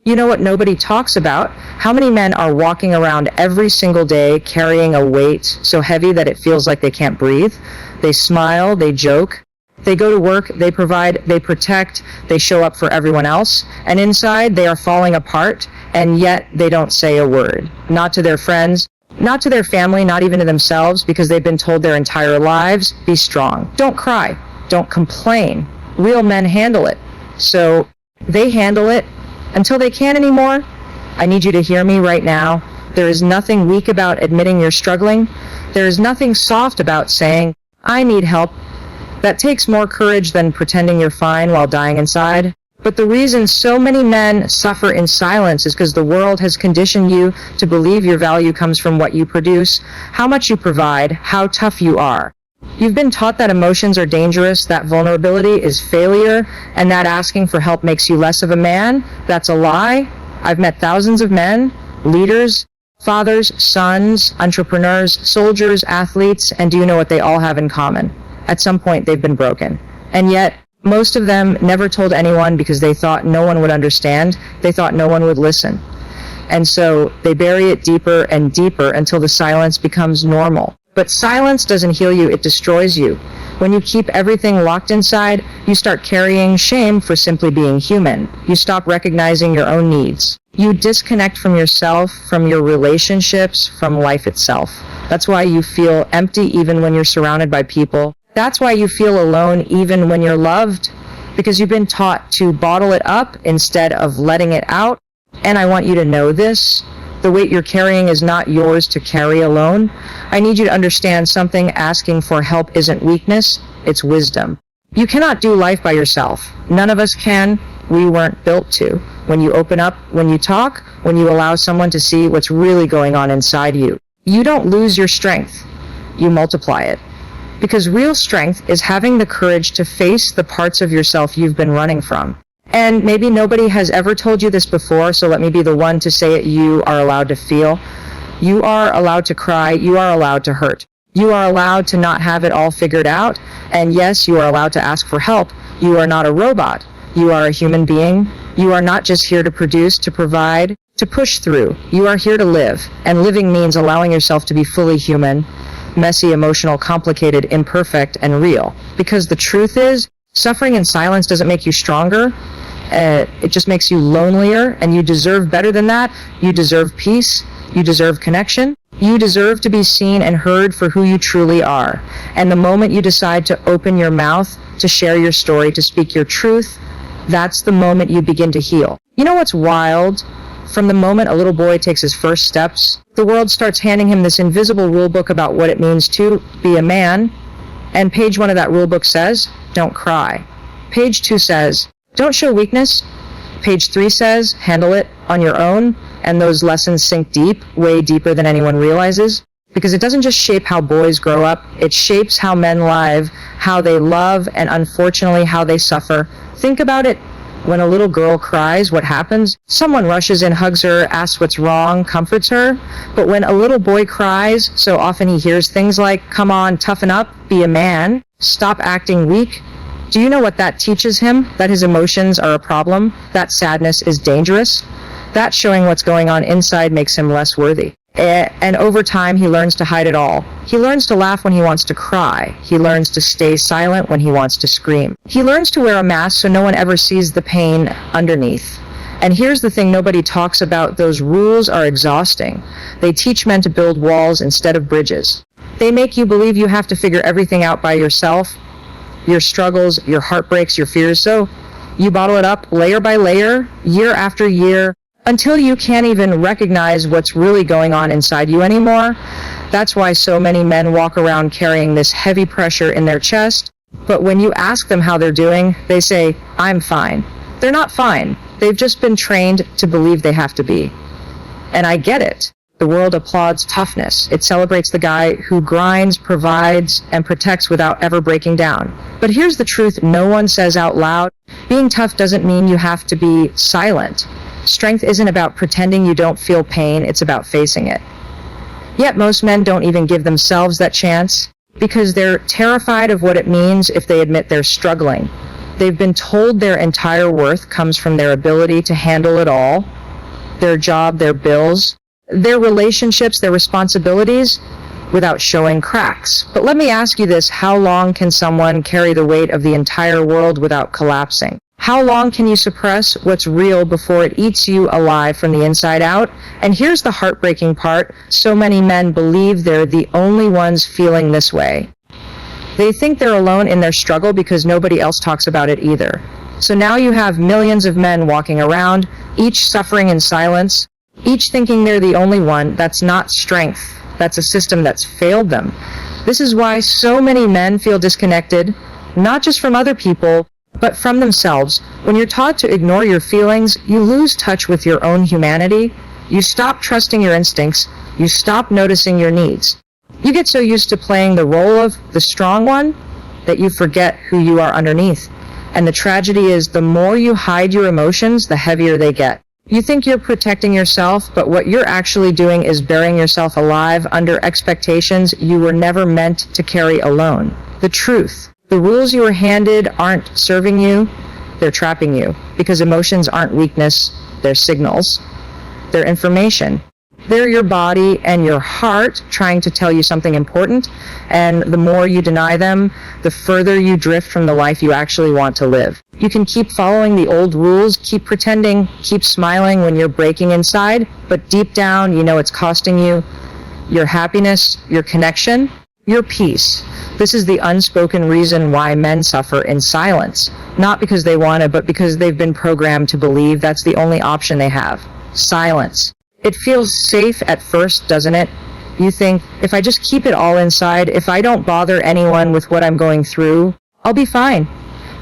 You know what nobody talks about? How many men are walking around every single day carrying a weight so heavy that it feels like they can't breathe? They smile, they joke, they go to work, they provide, they protect, they show up for everyone else, and inside they are falling apart, and yet they don't say a word. Not to their friends, not to their family, not even to themselves, because they've been told their entire lives, be strong. Don't cry. Don't complain. Real men handle it. So they handle it until they can't anymore. I need you to hear me right now. There is nothing weak about admitting you're struggling. There is nothing soft about saying, I need help. That takes more courage than pretending you're fine while dying inside. But the reason so many men suffer in silence is because the world has conditioned you to believe your value comes from what you produce, how much you provide, how tough you are. You've been taught that emotions are dangerous, that vulnerability is failure, and that asking for help makes you less of a man. That's a lie. I've met thousands of men, leaders, fathers, sons, entrepreneurs, soldiers, athletes, and do you know what they all have in common? At some point, they've been broken. And yet, most of them never told anyone because they thought no one would understand. They thought no one would listen. And so they bury it deeper and deeper until the silence becomes normal. But silence doesn't heal you, it destroys you. When you keep everything locked inside, you start carrying shame for simply being human. You stop recognizing your own needs. You disconnect from yourself, from your relationships, from life itself. That's why you feel empty even when you're surrounded by people. That's why you feel alone even when you're loved, because you've been taught to bottle it up instead of letting it out. And I want you to know this. The weight you're carrying is not yours to carry alone. I need you to understand something. Asking for help isn't weakness, it's wisdom. You cannot do life by yourself. None of us can. We weren't built to. When you open up, when you talk, when you allow someone to see what's really going on inside you, you don't lose your strength. You multiply it. Because real strength is having the courage to face the parts of yourself you've been running from. And maybe nobody has ever told you this before, so let me be the one to say it. You are allowed to feel. You are allowed to cry. You are allowed to hurt. You are allowed to not have it all figured out. And yes, you are allowed to ask for help. You are not a robot. You are a human being. You are not just here to produce, to provide, to push through. You are here to live. And living means allowing yourself to be fully human, messy, emotional, complicated, imperfect, and real. Because the truth is, suffering in silence doesn't make you stronger. It just makes you lonelier, and you deserve better than that. You deserve peace. You deserve connection. You deserve to be seen and heard for who you truly are. And the moment you decide to open your mouth, to share your story, to speak your truth, that's the moment you begin to heal. You know what's wild? From the moment a little boy takes his first steps, the world starts handing him this invisible rule book about what it means to be a man. And page 1 of that rule book says, don't cry. Page 2 says, don't show weakness. Page 3 says, handle it on your own. And those lessons sink deep, way deeper than anyone realizes. Because it doesn't just shape how boys grow up, it shapes how men live, how they love, and unfortunately how they suffer. Think about it. When a little girl cries, what happens? Someone rushes in, hugs her, asks what's wrong, comforts her. But when a little boy cries, so often he hears things like, come on, toughen up, be a man, stop acting weak. Do you know what that teaches him? That his emotions are a problem, that sadness is dangerous, that showing what's going on inside makes him less worthy. And over time, he learns to hide it all. He learns to laugh when he wants to cry. He learns to stay silent when he wants to scream. He learns to wear a mask so no one ever sees the pain underneath. And here's the thing nobody talks about. Those rules are exhausting. They teach men to build walls instead of bridges. They make you believe you have to figure everything out by yourself. Your struggles, your heartbreaks, your fears. So you bottle it up layer by layer, year after year, until you can't even recognize what's really going on inside you anymore. That's why so many men walk around carrying this heavy pressure in their chest. But when you ask them how they're doing, they say, I'm fine. They're not fine. They've just been trained to believe they have to be. And I get it. The world applauds toughness. It celebrates the guy who grinds, provides, and protects without ever breaking down. But here's the truth no one says out loud. Being tough doesn't mean you have to be silent. Strength isn't about pretending you don't feel pain, it's about facing it. Yet most men don't even give themselves that chance because they're terrified of what it means if they admit they're struggling. They've been told their entire worth comes from their ability to handle it all, their job, their bills, their relationships, their responsibilities, without showing cracks. But let me ask you this, how long can someone carry the weight of the entire world without collapsing? How long can you suppress what's real before it eats you alive from the inside out? And here's the heartbreaking part. So many men believe they're the only ones feeling this way. They think they're alone in their struggle because nobody else talks about it either. So now you have millions of men walking around, each suffering in silence, each thinking they're the only one. That's not strength. That's a system that's failed them. This is why so many men feel disconnected, not just from other people, but from themselves. When you're taught to ignore your feelings, you lose touch with your own humanity. You stop trusting your instincts. You stop noticing your needs. You get so used to playing the role of the strong one that you forget who you are underneath. And the tragedy is, the more you hide your emotions, the heavier they get. You think you're protecting yourself, but what you're actually doing is burying yourself alive under expectations you were never meant to carry alone. The truth. The rules you were handed aren't serving you, they're trapping you. Because emotions aren't weakness, they're signals. They're information. They're your body and your heart trying to tell you something important, and the more you deny them, the further you drift from the life you actually want to live. You can keep following the old rules, keep pretending, keep smiling when you're breaking inside, but deep down you know it's costing you your happiness, your connection, your peace. This is the unspoken reason why men suffer in silence. Not because they want it, but because they've been programmed to believe that's the only option they have. Silence. It feels safe at first, doesn't it? You think, if I just keep it all inside, if I don't bother anyone with what I'm going through, I'll be fine.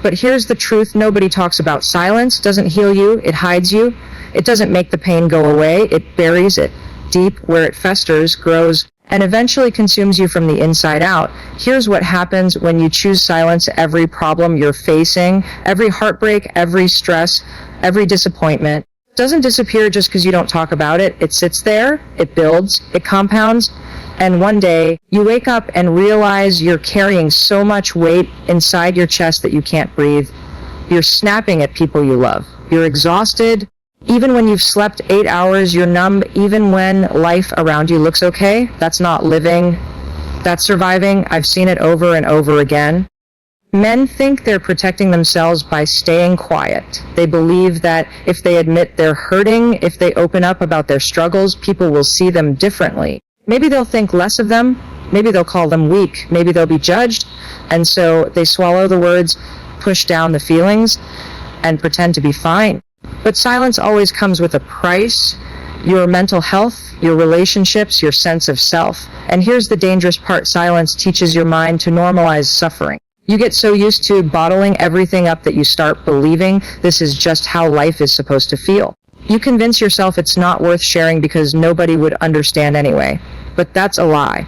But here's the truth nobody talks about. Silence doesn't heal you, it hides you. It doesn't make the pain go away, it buries it deep where it festers, grows, and eventually consumes you from the inside out. Here's what happens when you choose silence. Every problem you're facing, every heartbreak, every stress, every disappointment doesn't disappear just because you don't talk about it. It sits there, it builds, it compounds, and one day you wake up and realize you're carrying so much weight inside your chest that you can't breathe. You're snapping at people you love. You're exhausted. Even when you've slept 8 hours, you're numb. Even when life around you looks okay, that's not living, that's surviving. I've seen it over and over again. Men think they're protecting themselves by staying quiet. They believe that if they admit they're hurting, if they open up about their struggles, people will see them differently. Maybe they'll think less of them. Maybe they'll call them weak. Maybe they'll be judged. And so they swallow the words, push down the feelings, and pretend to be fine. But silence always comes with a price. Your mental health, your relationships, your sense of self. And here's the dangerous part. Silence teaches your mind to normalize suffering. You get so used to bottling everything up that you start believing this is just how life is supposed to feel. You convince yourself it's not worth sharing because nobody would understand anyway. But that's a lie.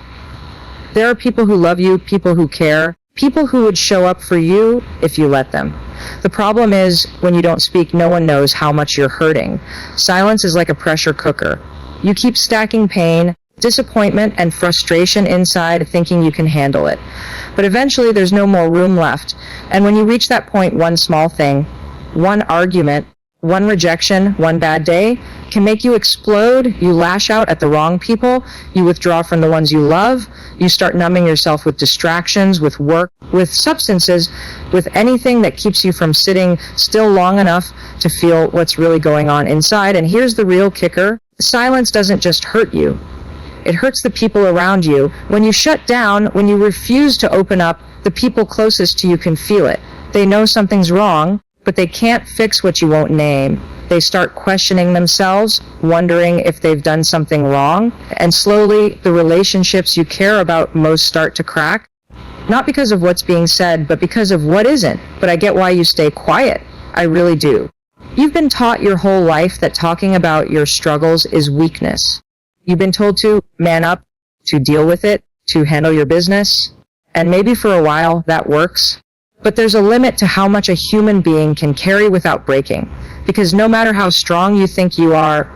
There are people who love you, people who care, people who would show up for you if you let them. The problem is, when you don't speak, no one knows how much you're hurting. Silence is like a pressure cooker. You keep stacking pain, disappointment, and frustration inside, thinking you can handle it. But eventually there's no more room left. And when you reach that point, one small thing, one argument, one rejection, one bad day can make you explode. You lash out at the wrong people. You withdraw from the ones you love. You start numbing yourself with distractions, with work, with substances, with anything that keeps you from sitting still long enough to feel what's really going on inside. And here's the real kicker. Silence doesn't just hurt you. It hurts the people around you. When you shut down, when you refuse to open up, the people closest to you can feel it. They know something's wrong, but they can't fix what you won't name. They start questioning themselves, wondering if they've done something wrong, and slowly the relationships you care about most start to crack. Not because of what's being said, but because of what isn't. But I get why you stay quiet. I really do. You've been taught your whole life that talking about your struggles is weakness. You've been told to man up, to deal with it, to handle your business, and maybe for a while that works. But there's a limit to how much a human being can carry without breaking. Because no matter how strong you think you are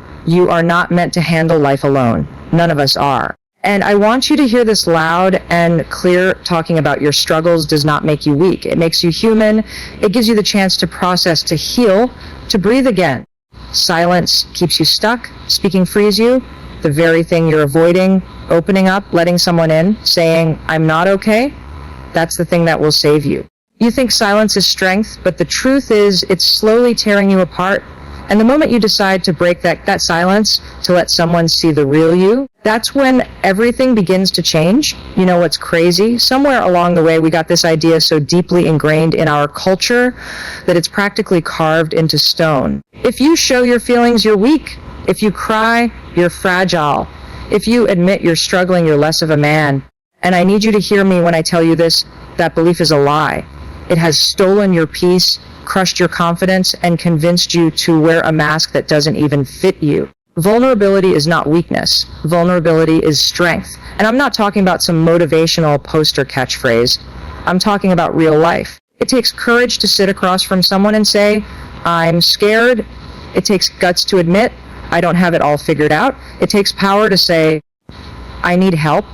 not meant to handle life alone. None of us are. And I want you to hear this loud and clear. Talking about your struggles does not make you weak. It makes you human. It gives you the chance to process, to heal, to breathe again. Silence keeps you stuck. Speaking frees you. The very thing you're avoiding, opening up, letting someone in, saying, I'm not okay, that's the thing that will save you. You think silence is strength, but the truth is it's slowly tearing you apart. And the moment you decide to break that silence, to let someone see the real you, that's when everything begins to change. You know what's crazy? Somewhere along the way, we got this idea so deeply ingrained in our culture that it's practically carved into stone. If you show your feelings, you're weak. If you cry, you're fragile. If you admit you're struggling, you're less of a man. And I need you to hear me when I tell you this, that belief is a lie. It has stolen your peace, crushed your confidence, and convinced you to wear a mask that doesn't even fit you. Vulnerability is not weakness. Vulnerability is strength. And I'm not talking about some motivational poster catchphrase. I'm talking about real life. It takes courage to sit across from someone and say, I'm scared. It takes guts to admit, I don't have it all figured out. It takes power to say, I need help.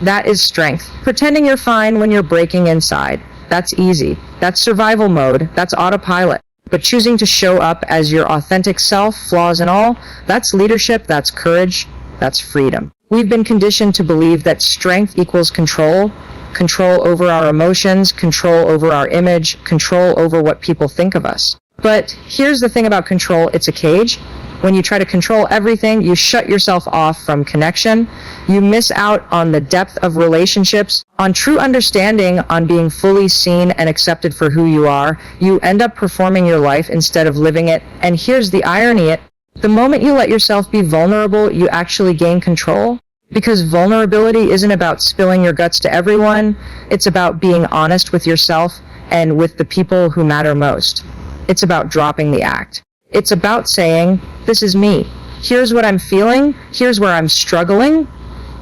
That is strength. Pretending you're fine when you're breaking inside. That's easy. That's survival mode. That's autopilot. But choosing to show up as your authentic self, flaws and all, that's leadership, that's courage, that's freedom. We've been conditioned to believe that strength equals control. Control over our emotions, control over our image, control over what people think of us. But here's the thing about control, it's a cage. When you try to control everything, you shut yourself off from connection. You miss out on the depth of relationships, on true understanding, on being fully seen and accepted for who you are. You end up performing your life instead of living it. And here's the irony, the moment you let yourself be vulnerable, you actually gain control. Because vulnerability isn't about spilling your guts to everyone. It's about being honest with yourself and with the people who matter most. It's about dropping the act. It's about saying, this is me. Here's what I'm feeling. Here's where I'm struggling.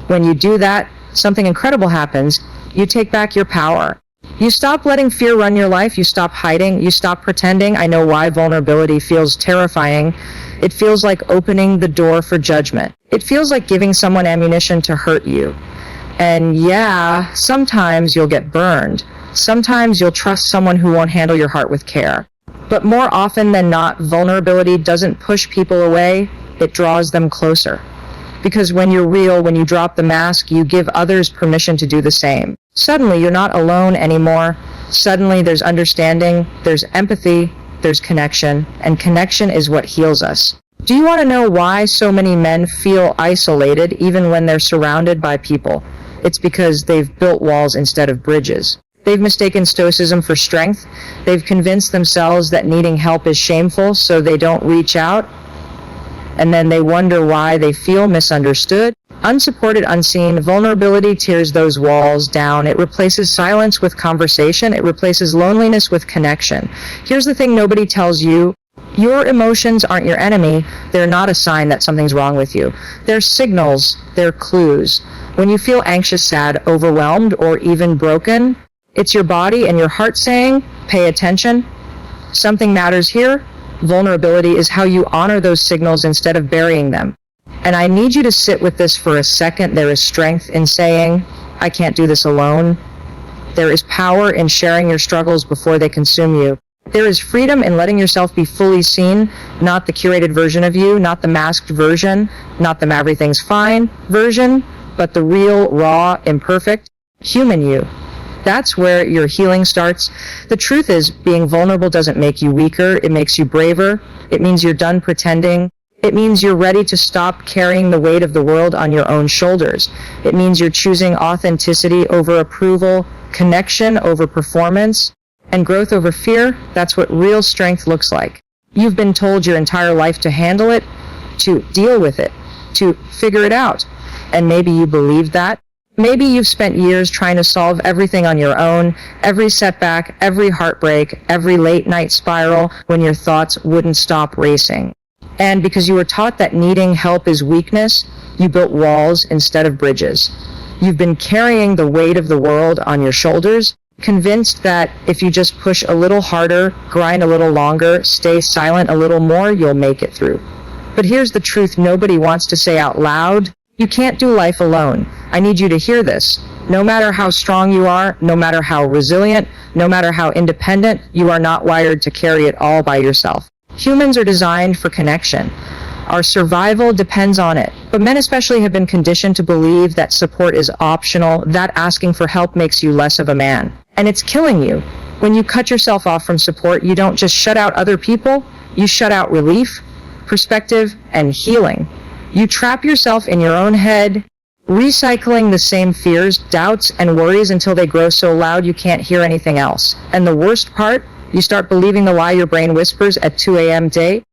When you do that, something incredible happens. You take back your power. You stop letting fear run your life. You stop hiding. You stop pretending. I know why vulnerability feels terrifying. It feels like opening the door for judgment. It feels like giving someone ammunition to hurt you. And yeah, sometimes you'll get burned. Sometimes you'll trust someone who won't handle your heart with care. But more often than not, vulnerability doesn't push people away, it draws them closer. Because when you're real, when you drop the mask, you give others permission to do the same. Suddenly, you're not alone anymore. Suddenly, there's understanding, there's empathy, there's connection, and connection is what heals us. Do you want to know why so many men feel isolated even when they're surrounded by people? It's because they've built walls instead of bridges. They've mistaken stoicism for strength. They've convinced themselves that needing help is shameful, so they don't reach out. And then they wonder why they feel misunderstood. Unsupported, unseen, vulnerability tears those walls down. It replaces silence with conversation. It replaces loneliness with connection. Here's the thing nobody tells you. Your emotions aren't your enemy. They're not a sign that something's wrong with you. They're signals. They're clues. When you feel anxious, sad, overwhelmed, or even broken, it's your body and your heart saying, pay attention. Something matters here. Vulnerability is how you honor those signals instead of burying them. And I need you to sit with this for a second. There is strength in saying, I can't do this alone. There is power in sharing your struggles before they consume you. There is freedom in letting yourself be fully seen, not the curated version of you, not the masked version, not the everything's fine version, but the real, raw, imperfect, human you. That's where your healing starts. The truth is, being vulnerable doesn't make you weaker. It makes you braver. It means you're done pretending. It means you're ready to stop carrying the weight of the world on your own shoulders. It means you're choosing authenticity over approval, connection over performance, and growth over fear. That's what real strength looks like. You've been told your entire life to handle it, to deal with it, to figure it out. And maybe you believe that. Maybe you've spent years trying to solve everything on your own, every setback, every heartbreak, every late night spiral when your thoughts wouldn't stop racing. And because you were taught that needing help is weakness, you built walls instead of bridges. You've been carrying the weight of the world on your shoulders, convinced that if you just push a little harder, grind a little longer, stay silent a little more, you'll make it through. But here's the truth nobody wants to say out loud. You can't do life alone. I need you to hear this. No matter how strong you are, no matter how resilient, no matter how independent, you are not wired to carry it all by yourself. Humans are designed for connection. Our survival depends on it. But men especially have been conditioned to believe that support is optional, that asking for help makes you less of a man. And it's killing you. When you cut yourself off from support, you don't just shut out other people, you shut out relief, perspective, and healing. You trap yourself in your own head, recycling the same fears, doubts, and worries until they grow so loud you can't hear anything else. And the worst part, you start believing the lie your brain whispers at 2 a.m. day.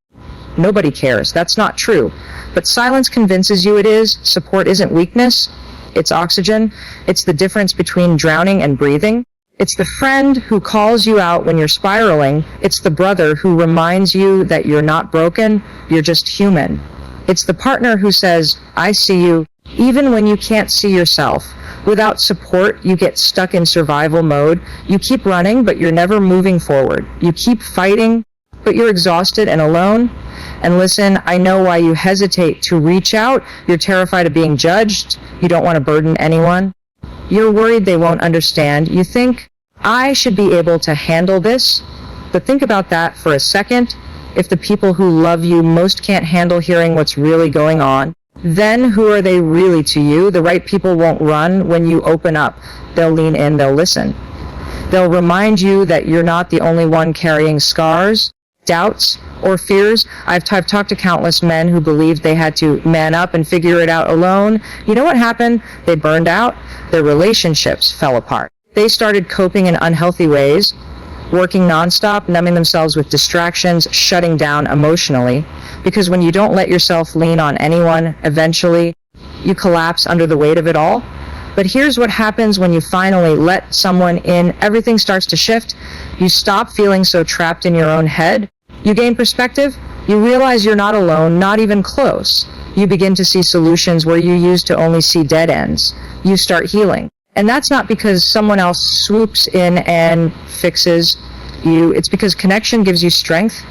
Nobody cares. That's not true. But silence convinces you it is. Support isn't weakness. It's oxygen. It's the difference between drowning and breathing. It's the friend who calls you out when you're spiraling. It's the brother who reminds you that you're not broken, you're just human. It's the partner who says, I see you, even when you can't see yourself. Without support, you get stuck in survival mode. You keep running, but you're never moving forward. You keep fighting, but you're exhausted and alone. And listen, I know why you hesitate to reach out. You're terrified of being judged. You don't want to burden anyone. You're worried they won't understand. You think, I should be able to handle this. But think about that for a second. If the people who love you most can't handle hearing what's really going on, then who are they really to you? The right people won't run when you open up. They'll lean in, they'll listen. They'll remind you that you're not the only one carrying scars, doubts, or fears. I've talked to countless men who believed they had to man up and figure it out alone. You know what happened? They burned out. Their relationships fell apart. They started coping in unhealthy ways, working nonstop, numbing themselves with distractions, shutting down emotionally. Because when you don't let yourself lean on anyone, eventually you collapse under the weight of it all. But here's what happens when you finally let someone in. Everything starts to shift. You stop feeling so trapped in your own head. You gain perspective. You realize you're not alone, not even close. You begin to see solutions where you used to only see dead ends. You start healing. And that's not because someone else swoops in and fixes you. It's because connection gives you strength.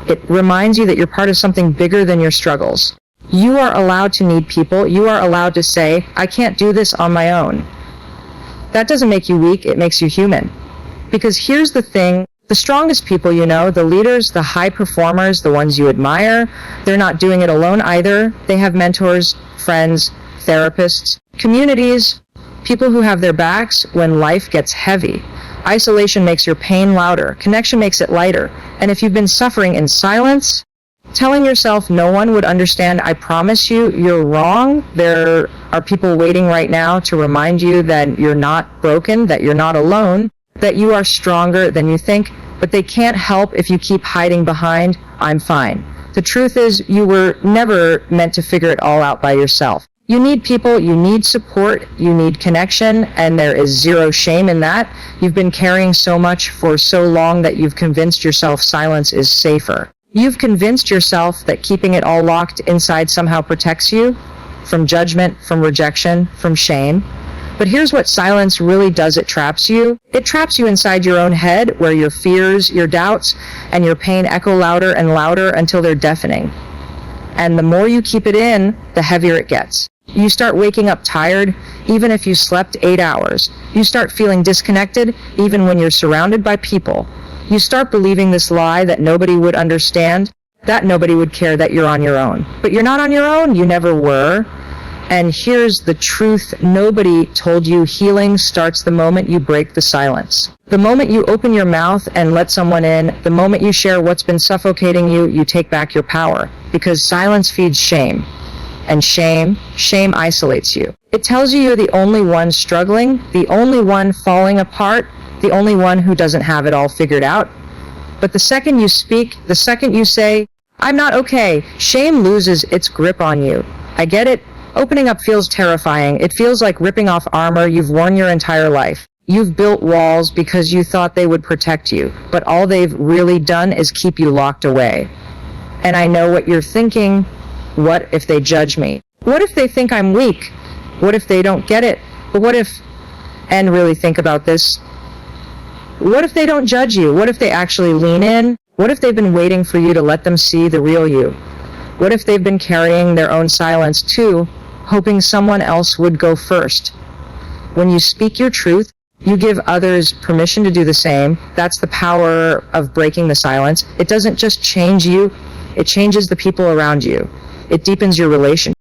It reminds you that you're part of something bigger than your struggles. You are allowed to need people. You are allowed to say, I can't do this on my own. That doesn't make you weak. It makes you human. Because here's the thing. The strongest people you know, the leaders, the high performers, the ones you admire, they're not doing it alone either. They have mentors, friends, therapists, communities, people who have their backs when life gets heavy. Isolation makes your pain louder. Connection makes it lighter. And if you've been suffering in silence, telling yourself no one would understand, I promise you, you're wrong. There are people waiting right now to remind you that you're not broken, that you're not alone, that you are stronger than you think, but they can't help if you keep hiding behind, I'm fine. The truth is, you were never meant to figure it all out by yourself. You need people, you need support, you need connection, and there is zero shame in that. You've been carrying so much for so long that you've convinced yourself silence is safer. You've convinced yourself that keeping it all locked inside somehow protects you from judgment, from rejection, from shame. But here's what silence really does. It traps you. It traps you inside your own head where your fears, your doubts, and your pain echo louder and louder until they're deafening. And the more you keep it in, the heavier it gets. You start waking up tired, even if you slept 8 hours. You start feeling disconnected, even when you're surrounded by people. You start believing this lie that nobody would understand, that nobody would care, that you're on your own. But you're not on your own. You never were. And here's the truth nobody told you. Healing starts the moment you break the silence. The moment you open your mouth and let someone in, the moment you share what's been suffocating you, you take back your power. Because silence feeds shame. And shame isolates you. It tells you you're the only one struggling, the only one falling apart, the only one who doesn't have it all figured out. But the second you speak, the second you say, I'm not okay, shame loses its grip on you. I get it. Opening up feels terrifying. It feels like ripping off armor you've worn your entire life. You've built walls because you thought they would protect you, but all they've really done is keep you locked away. And I know what you're thinking. What if they judge me? What if they think I'm weak? What if they don't get it? But what if, and really think about this, what if they don't judge you? What if they actually lean in? What if they've been waiting for you to let them see the real you? What if they've been carrying their own silence too, hoping someone else would go first. When you speak your truth, you give others permission to do the same. That's the power of breaking the silence. It doesn't just change you, it changes the people around you. It deepens your relationship.